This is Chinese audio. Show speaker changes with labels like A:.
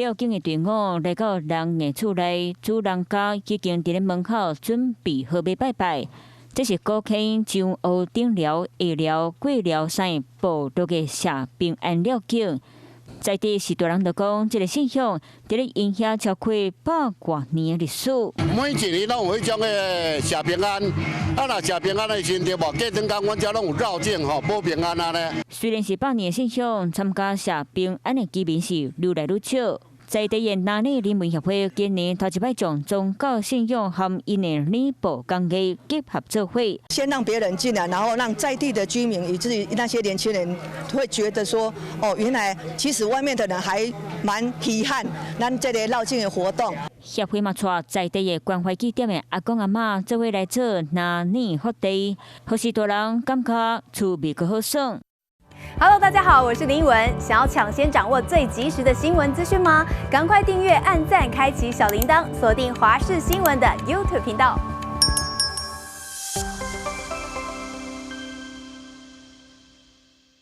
A: 了警的队伍来到人的厝内，主人家已经伫咧门口准备好要拜拜。这是高坑上湖顶寮、下寮、过寮山部落嘅社平安了境。在地是大人就讲，这个现象伫咧因遐超过100多年的历史。
B: 每一年拢有迄种嘅社平安，若社平安的时阵对无？过阵间阮遮拢有绕境吼，保平安啊咧。虽然是100年的现象，参加社平安的居民是愈来愈少。在地的南里人民协会今年头一摆将宗教信仰和因的礼部工艺结合做伙，
C: 先让别人进来，然后让在地的居民以至于那些年轻人会觉得说，哦，原来其实外面的人还蛮稀罕咱这个绕境的活动。
A: 协会嘛，带在地的关怀据点的阿公阿嬷做伙来做南里福地，好使大人感觉厝味更好耍。
D: Hello， 大家好，我是林文。想要抢先掌握最及时的新闻资讯吗？赶快订阅、按赞、开启小铃铛，锁定华视新闻的 YouTube 频道。